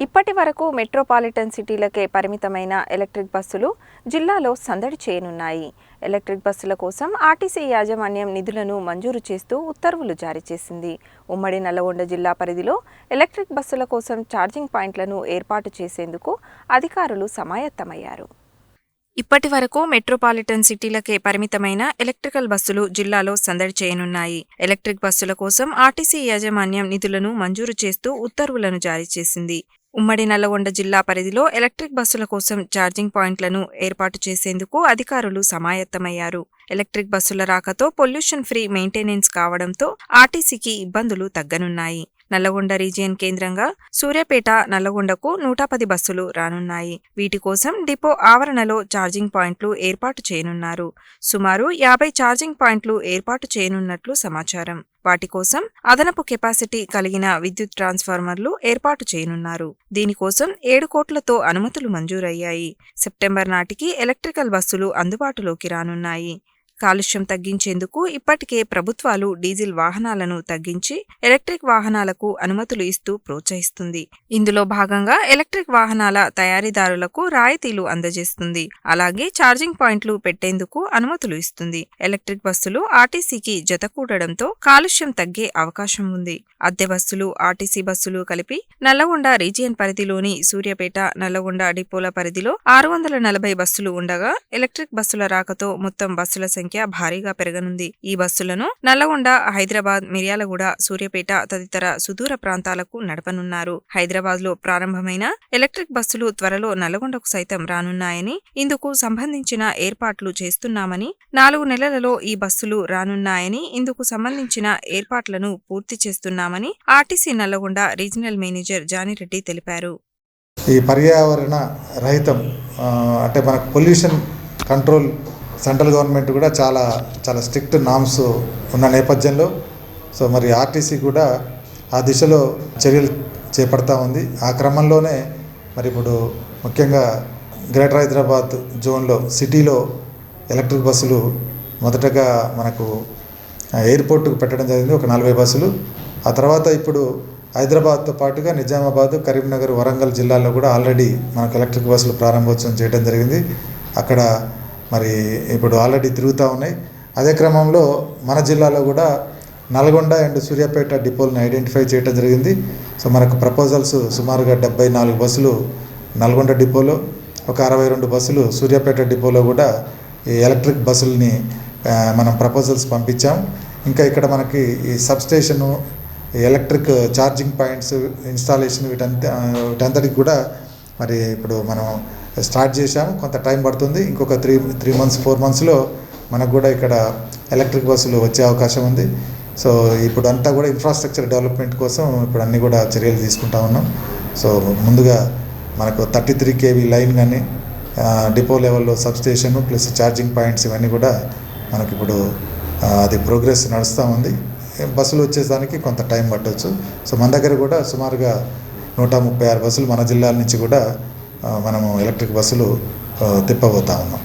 ఇప్పటి వరకు మెట్రోపాలిటన్ సిటీలకే పరిమితమైన ఎలక్ట్రిక్ బస్సులు జిల్లాలో సందడి చేయనున్నాయి. ఎలక్ట్రిక్ బస్సుల కోసం ఆర్టీసీ యాజమాన్యం నిధులను మంజూరు చేస్తూ ఉత్తర్వులు జారీ చేసింది. ఉమ్మడి నల్లగొండ జిల్లా పరిధిలో ఎలక్ట్రిక్ బస్సుల కోసం ఛార్జింగ్ పాయింట్లను ఏర్పాటు చేసేందుకు అధికారులు సమాయత్తమయ్యారు. ఇప్పటి వరకు మెట్రోపాలిటన్ సిటీలకే పరిమితమైన ఎలక్ట్రికల్ బస్సులు జిల్లాలో సందడి చేయనున్నాయి. ఎలక్ట్రిక్ బస్సుల కోసం ఆర్టీసీ యాజమాన్యం నిధులను మంజూరు చేస్తూ ఉత్తర్వులను జారీ చేసింది. ఉమ్మడి నల్లగొండ జిల్లా పరిధిలో ఎలక్ట్రిక్ బస్సుల కోసం ఛార్జింగ్ పాయింట్లను ఏర్పాటు చేసేందుకు అధికారులు సమాయత్తమయ్యారు. ఎలక్ట్రిక్ బస్సుల రాకతో పొల్యూషన్ ఫ్రీ మెయింటెనెన్స్ కావడంతో ఆర్టీసీకి ఇబ్బందులు తగ్గనున్నాయి. నల్లగొండ రీజియన్ కేంద్రంగా సూర్యాపేట నల్లగొండకు 110 బస్సులు రానున్నాయి. వీటి కోసం డిపో ఆవరణలో ఛార్జింగ్ పాయింట్లు ఏర్పాటు చేయనున్నారు. సుమారు 50 ఛార్జింగ్ పాయింట్లు ఏర్పాటు చేయనున్నట్లు సమాచారం. వాటి కోసం అదనపు కెపాసిటీ కలిగిన విద్యుత్ ట్రాన్స్ఫార్మర్లు ఏర్పాటు చేయనున్నారు. దీనికోసం 7 కోట్లతో అనుమతులు మంజూరయ్యాయి. సెప్టెంబర్ నాటికి ఎలక్ట్రికల్ బస్సులు అందుబాటులోకి రానున్నాయి. కాలుష్యం తగ్గించేందుకు ఇప్పటికే ప్రభుత్వాలు డీజిల్ వాహనాలను తగ్గించి ఎలక్ట్రిక్ వాహనాలకు అనుమతులు ఇస్తూ ప్రోత్సహిస్తుంది. ఇందులో భాగంగా ఎలక్ట్రిక్ వాహనాల తయారీదారులకు రాయితీలు అందజేస్తుంది. అలాగే ఛార్జింగ్ పాయింట్లు పెట్టేందుకు అనుమతులు ఇస్తుంది. ఎలక్ట్రిక్ బస్సులు ఆర్టీసీకి జతకూడడంతో కాలుష్యం తగ్గే అవకాశం ఉంది. అద్దె బస్సులు, ఆర్టీసీ బస్సులు కలిపి నల్లగొండ రీజియన్ పరిధిలోని సూర్యాపేట, నల్లగొండ డిపోల పరిధిలో 640 బస్సులు ఉండగా ఎలక్ట్రిక్ బస్సుల రాకతో మొత్తం బస్సుల సంఖ్య భారీగా పెరగనుంది. ఈ బస్సులను నల్లగొండ, హైదరాబాద్, మిర్యాలగూడ, సూర్యాపేట తదితర సుదూర ప్రాంతాలకు నడపనున్నారు. హైదరాబాద్ లో ప్రారంభమైన ఎలక్ట్రిక్ బస్సులు త్వరలో నల్లగొండకు సైతం రానున్నాయని, ఇందుకు సంబంధించిన ఏర్పాట్లు చేస్తున్నామని, 4 నెలలలో ఈ బస్సులు రానున్నాయని, ఇందుకు సంబంధించిన ఏర్పాట్లను పూర్తి చేస్తున్నామని ఆర్టీసీ నల్లగొండ రీజనల్ మేనేజర్ జానిరెడ్డి తెలిపారు. ఈ పర్యావరణ రహితం అంటే మనకు పొల్యూషన్ కంట్రోల్ సెంట్రల్ గవర్నమెంట్ కూడా చాలా స్ట్రిక్ట్ నామ్స్ ఉన్న నేపథ్యంలో మరి ఆర్టీసీ కూడా ఆ దిశలో చర్యలు చేపడతా ఉంది. ఆ క్రమంలోనే మరి ఇప్పుడు ముఖ్యంగా గ్రేటర్ హైదరాబాద్ జోన్లో సిటీలో ఎలక్ట్రిక్ బస్సులు మొదటగా మనకు ఎయిర్పోర్టుకు పెట్టడం జరిగింది, ఒక 40 బస్సులు. ఆ తర్వాత ఇప్పుడు హైదరాబాద్తో పాటుగా నిజామాబాద్, కరీంనగర్, వరంగల్ జిల్లాల్లో కూడా ఆల్రెడీ మనకు ఎలక్ట్రిక్ బస్సులు ప్రారంభోత్సవం చేయడం జరిగింది. అక్కడ మరి ఇప్పుడు ఆల్రెడీ తిరుగుతూ ఉన్నాయి. అదే క్రమంలో మన జిల్లాలో కూడా నల్గొండ అండ్ సూర్యాపేట డిపోలను ఐడెంటిఫై చేయడం జరిగింది. మనకు ప్రపోజల్స్ సుమారుగా 74 బస్సులు నల్గొండ డిపోలో, ఒక 62 బస్సులు సూర్యాపేట డిపోలో కూడా ఈ ఎలక్ట్రిక్ బస్సులని మనం ప్రపోజల్స్ పంపించాం. ఇంకా ఇక్కడ మనకి ఈ substation, electric charging points installation వీటంతటికి కూడా మరి ఇప్పుడు మనం స్టార్ట్ చేశాము. కొంత టైం పడుతుంది. ఇంకొక 3 మంత్స్ 4 మంత్స్లో మనకు కూడా ఇక్కడ ఎలక్ట్రిక్ బస్సులు వచ్చే అవకాశం ఉంది. ఇప్పుడు అంతా కూడా ఇన్ఫ్రాస్ట్రక్చర్ డెవలప్మెంట్ కోసం ఇప్పుడు అన్నీ కూడా చర్యలు తీసుకుంటా ఉన్నాం. ముందుగా మనకు 33 kV లైన్ కానీ డిపో లెవెల్లో సబ్స్టేషన్ ప్లస్ ఛార్జింగ్ పాయింట్స్ ఇవన్నీ కూడా మనకి ఇప్పుడు అది ప్రోగ్రెస్ నడుస్తూ ఉంది. బస్సులు వచ్చేదానికి కొంత టైం పట్టవచ్చు. మన దగ్గర కూడా సుమారుగా 136 బస్సులు మన జిల్లాల నుంచి కూడా మనము ఎలక్ట్రిక్ బస్సులు తిప్పబోతా ఉన్నాం.